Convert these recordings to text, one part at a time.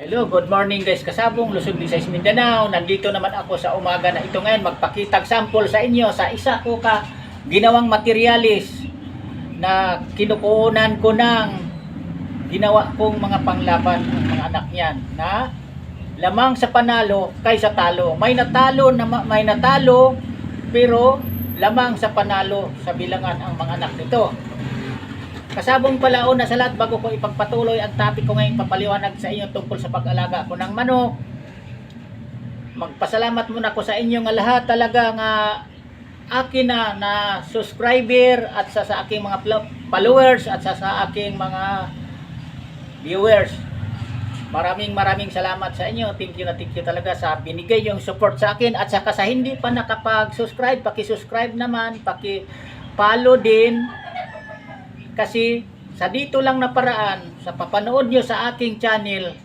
Hello, good morning guys. Kasabong Luzon, Visayas, Mindanao. Nandito naman ako sa umaga na ito ngayon magpakitag sample sa inyo sa isa ko ka ginawang materialis na kinukunan ko ng ginawa kong mga panglaban ng mga anak niyan na lamang sa panalo kaysa talo. May natalo pero lamang sa panalo sa bilangan ang mga anak nito. Kasabong pala una sa lahat, bago ko ipagpatuloy ang topic ko ngayon, papaliwanag sa inyo tungkol sa pag-alaga ko ng manok. Magpasalamat muna ko sa inyo nga lahat talaga nga akin na subscriber at sa aking mga followers at sa aking mga viewers. Maraming salamat sa inyo. Thank you talaga sa binigay yung support sa akin, at saka sa hindi pa nakapag-subscribe, paki-subscribe naman, paki-follow din. Kasi sa dito lang na paraan, sa papanood nyo sa aking channel,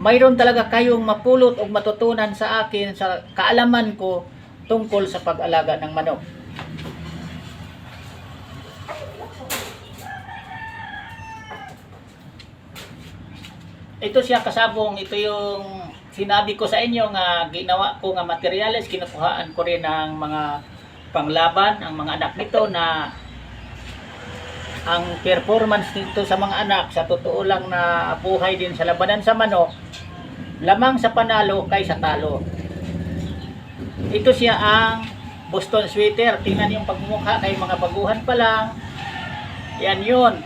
mayroon talaga kayong mapulot o matutunan sa akin, sa kaalaman ko tungkol sa pag-alaga ng manok. Ito siya kasabong, ito yung sinabi ko sa inyo nga ginawa ko nga materials, kinukuhaan ko rin ng mga panglaban, ang mga anak nito na ang performance nito sa mga anak, sa totoo lang na buhay din sa labanan sa manok, lamang sa panalo kaysa talo. Ito siya ang Boston sweater. Tingnan yung pagmumukha kay mga baguhan pa lang. Yan yun.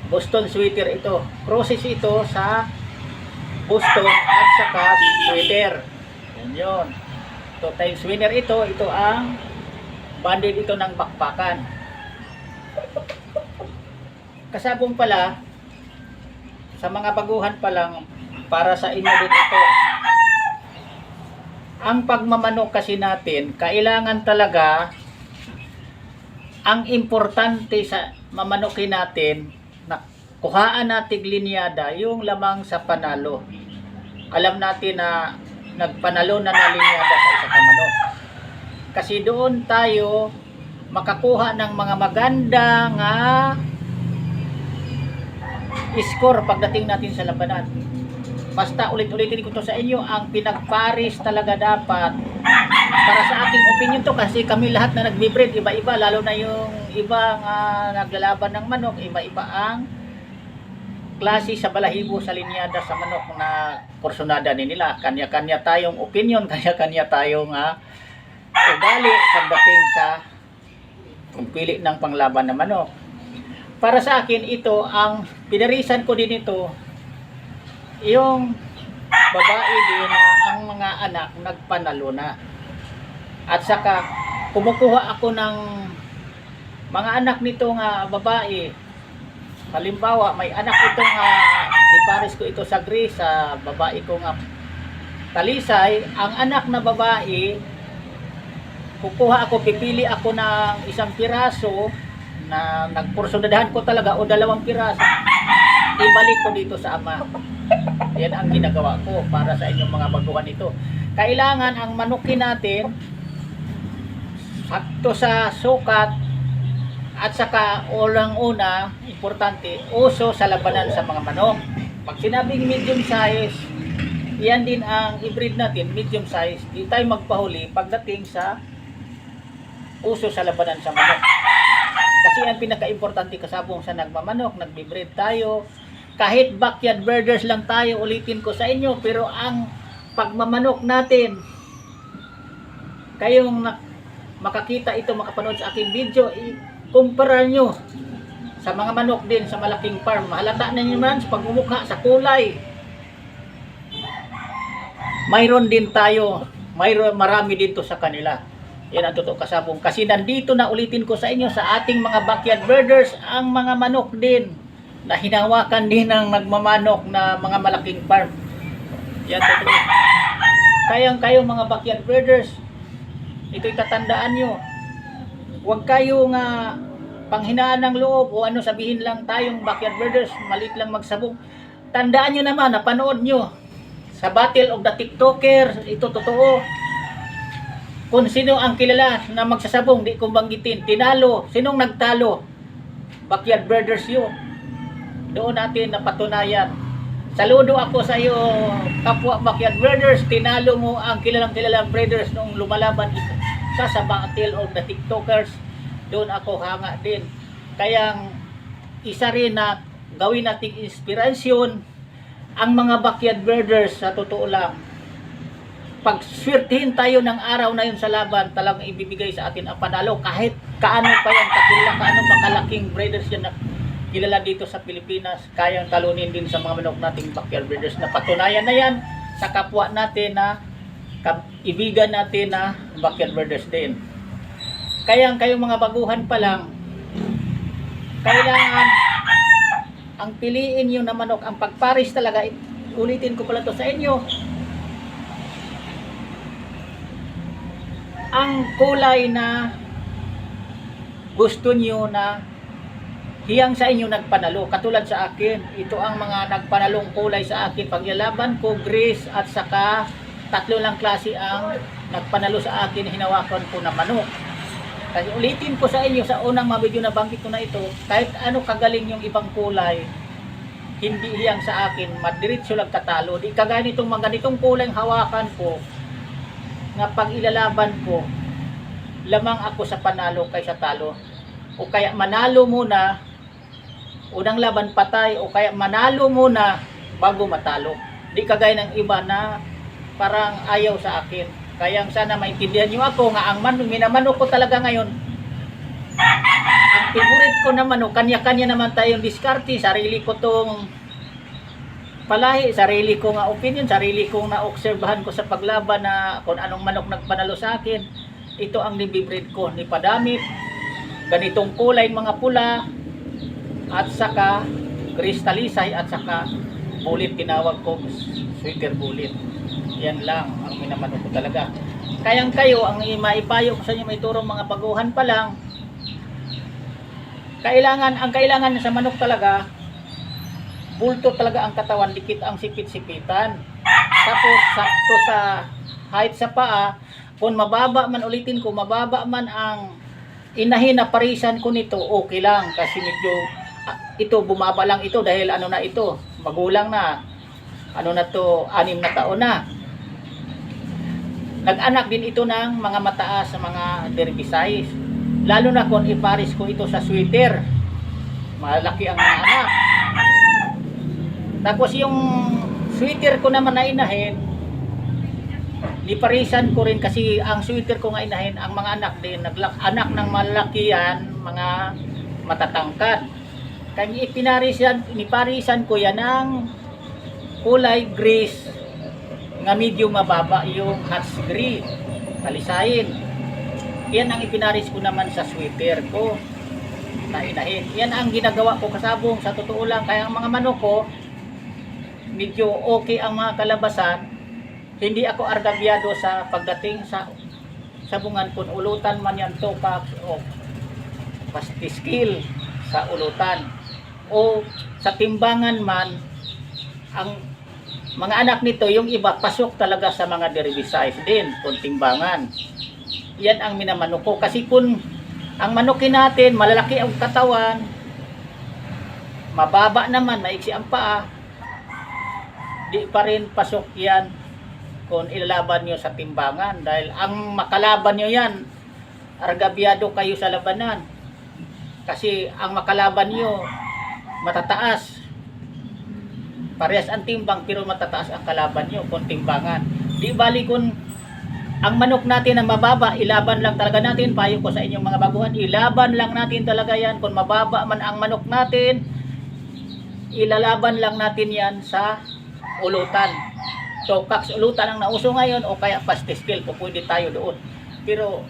Boston sweater ito. Process ito sa Boston at saka sweater. Yan yun. Ito times winner ito. Ito ang banded ito ng bakbakan. Kasabong pala sa mga baguhan pa lang, para sa inyo din ito. Ang pagmamanok kasi natin, kailangan talaga, ang importante sa mamanokin natin, na kuhaan natin linyada yung lamang sa panalo. Alam natin na nagpanalo na linyada sa isang manok. Kasi doon tayo makakuha ng mga maganda nga score pagdating natin sa labanan. Basta ulit-ulitin ko to sa inyo, ang pinagparis talaga dapat, para sa aking opinion to, kasi kami lahat na nagbe-breed, iba-iba, lalo na yung iba nga naglalaban ng manok, iba-iba ang klase sa balahibo sa linyada sa manok na kursunada nila. Kanya-kanya tayong opinion, kanya-kanya tayong ugali pagdating sa pili ng panglaban ng manok. Para sa akin, ito ang pinarisan ko din ito, yung babae din na ang mga anak nagpanalo na, at saka kumukuha ako ng mga anak nito nga babae. Halimbawa, may anak ito nga ipares ko ito sa gray, sa babae ko nga talisay. Ang anak na babae, kukuha ako, pipili ako ng isang piraso na nagporsyonadahan ko talaga, o 2 piraso, ibalik ko dito sa ama. Yan ang ginagawa ko para sa inyong mga baguhan ito. Kailangan ang manukin natin sakto sa sukat, at saka unang-una, importante, uso sa labanan sa mga manok. Pag sinabing medium size, yan din ang i-breed natin, medium size. Di tayo magpahuli pagdating sa uso sa labanan sa manok. Kasi ang pinaka-importante kasabong sa nagmamanok, nagbe-breed tayo. Kahit backyard birders lang tayo, ulitin ko sa inyo, pero ang pagmamanok natin, kayong makakita ito, makapanood sa aking video, kumpara nyo sa mga manok din sa malaking farm. Mahalata na nyo man sa pagmumukha, sa kulay. Mayroon din tayo, marami dito sa kanila. Yan ang totoo kasabong. Kasi nandito na, ulitin ko sa inyo, sa ating mga backyard birders, ang mga manok din na hinawakan din ng nagmamanok na mga malaking farm. Yan totoo. Kayong mga backyard birders, ito'y tatandaan nyo. Huwag kayong panghinaan ng loob o ano, sabihin lang tayong backyard birders, maliit lang magsabong. Tandaan nyo naman, napanood nyo sa Battle of the TikToker, ito totoo. Kung sino ang kilala na magsasabong, di kong banggitin, tinalo, sinong nagtalo? Backyard birders yun. Doon natin napatunayan Saludo ako sa iyo, kapwa backyard breeders. Tinalo mo ang kilalang breeders nung lumalaban sa battle of the TikTokers. Doon ako hanga din. Kaya isa rin na gawin nating inspirasyon ang mga backyard breeders. Sa totoo lang, pag swertihin tayo ng araw na yun sa laban, talagang ibibigay sa atin ang panalo. Kahit kaano pa yan, kaano pa kalaking breeders yan na kilala dito sa Pilipinas, kayang talunin din sa mga manok nating backyard breeders na patunayan na yan sa kapwa natin na ibigan natin na backyard breeders din. Kaya kayong mga baguhan pa lang, kailangan ang piliin nyo na manok, ang pagparis talaga, ulitin ko pala to sa inyo, ang kulay na gusto nyo na hiyang sa inyo nagpanalo. Katulad sa akin, ito ang mga nagpanalong kulay sa akin. Pag nilaban ko, gris at saka tatlo lang klase ang nagpanalo sa akin, hinawakan ko na manok. Kasi ulitin ko sa inyo sa unang mga video na banggit ko na ito, kahit ano kagaling yung ibang kulay, hindi hiyang sa akin, madiretso lang tatalo. Di kagaya nitong mga ganitong kulay hawakan ko, nga pag ilalaban ko, lamang ako sa panalo kaysa talo. O kaya manalo muna, unang laban patay, o kaya manalo muna bago matalo. Di kagaya ng iba na parang ayaw sa akin. Kaya sana maintindihan nyo ako nga ang minamanok ko talaga ngayon. Ang favorite ko na manok, kanya-kanya naman tayong diskarte. Sarili ko tong palahi, sarili ko nga opinion, sarili kong naobserbahan ko sa paglaban na kung anong manok nagpanalo sa akin. Ito ang nibibreed ko, ni padamit, ganitong kulay mga pula, at saka kristalisay, at saka bulit, tinawag ko sweeter bulit. Yan lang ang minamanok ko talaga. Kayang kayo, ang maipayo ko sa inyo, may turong mga baguhan pa lang, ang kailangan sa manok talaga, bulto talaga ang katawan, dikit ang sipit-sipitan. Tapos sakto sa height sa paa, kung mababa man, ulitin ko, mababa man ang inahin na parisan ko nito, okay lang. Kasi medyo, ito, bumaba lang ito dahil ano na ito, magulang na. Ano na to, 6 na taon na. Nag-anak din ito ng mga mataas sa mga derby size. Lalo na kung iparis ko ito sa sweater. Malaki ang mga anak. Tapos yung sweater ko naman na inahin, niparisan ko rin kasi ang sweater ko nga inahin, ang mga anak din, anak ng malaki yan, mga matatangkad. Kaya niparisan ko yan ng kulay gris, nga medyo mababa yung hats gray, talisayin. Yan ang ipinaris ko naman sa sweater ko na inahin. Yan ang ginagawa ko kasabong, sa totoo lang. Kaya ang mga manok ko, medyo okay ang mga kalabasan. Hindi ako argabyado sa pagdating sa sabungan, kung ulutan man yan, topak o pastiskil sa ulutan o sa timbangan man. Ang mga anak nito, yung iba, pasok talaga sa mga derby size din, kung timbangan. Yan ang minamanok ko. Kasi kung ang manukin natin, malalaki ang katawan, mababa naman, maiksi ang paa, di pa rin pasok yan kung ilalaban nyo sa timbangan. Dahil ang makalaban nyo yan, argabyado kayo sa labanan. Kasi ang makalaban nyo, matataas. Parehas ang timbang pero matataas ang kalaban nyo kung timbangan. Di bali kung ang manok natin ang mababa, ilaban lang talaga natin. Payo ko sa inyong mga baguhan, ilaban lang natin talaga yan. Kung mababa man ang manok natin, ilalaban lang natin yan sa ulutan. So, kaks ulutan ang nauso ngayon o kaya pastiskil, pwede tayo doon. Pero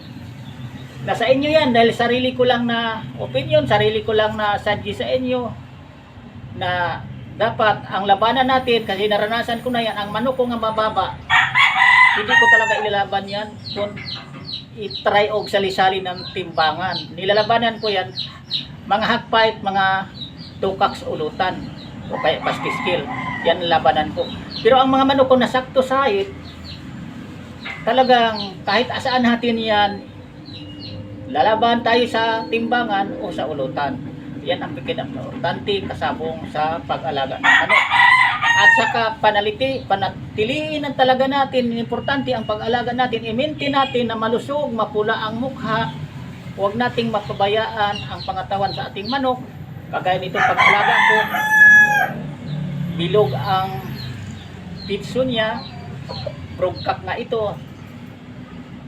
nasa inyo yan, dahil sarili ko lang na opinion, sarili ko lang na suggest sa inyo na dapat ang labanan natin, kasi naranasan ko na yan, ang manok ko nga mababa, hindi ko talaga ilalaban yan kung i-try og sali-sali ng timbangan. Nilalabanan ko yan, mga hagpipe, mga tukaks ulutan, o kaya pastiskil, yan labanan ko. Pero ang mga manok ko nasakto sa height, talagang kahit asaan natin yan, lalaban tayo sa timbangan o sa ulutan. Yan ang pinaka-importante kasabong sa pag-alaga ng manok. At saka panatiliin ang talaga natin, importante ang pag-alaga natin, i-maintain natin na malusog, mapula ang mukha. Huwag nating mapabayaan ang pangatawan sa ating manok. Kagaya nito pag-alaga ko, bilog ang pitso niya, brogkak na ito.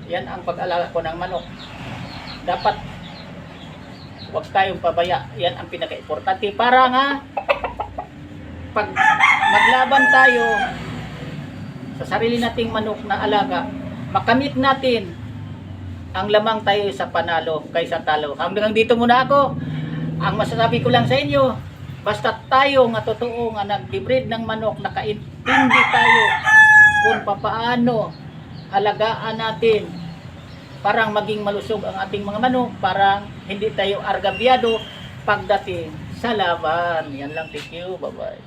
Yan ang pag-alaga ko ng manok. Dapat huwag tayong pabaya. Yan ang pinaka-importante para nga pag maglaban tayo sa sarili nating manok na alaga, makamit natin ang lamang tayo sa panalo kaysa talo. Hanggang dito muna ako. Ang masasabi ko lang sa inyo, basta tayo nga totoo nga nag-breed ng manok, nakaintindi tayo kung papaano alagaan natin parang maging malusog ang ating mga manok, parang hindi tayo argabyado pagdating sa laban. Yan lang, thank you, bye bye.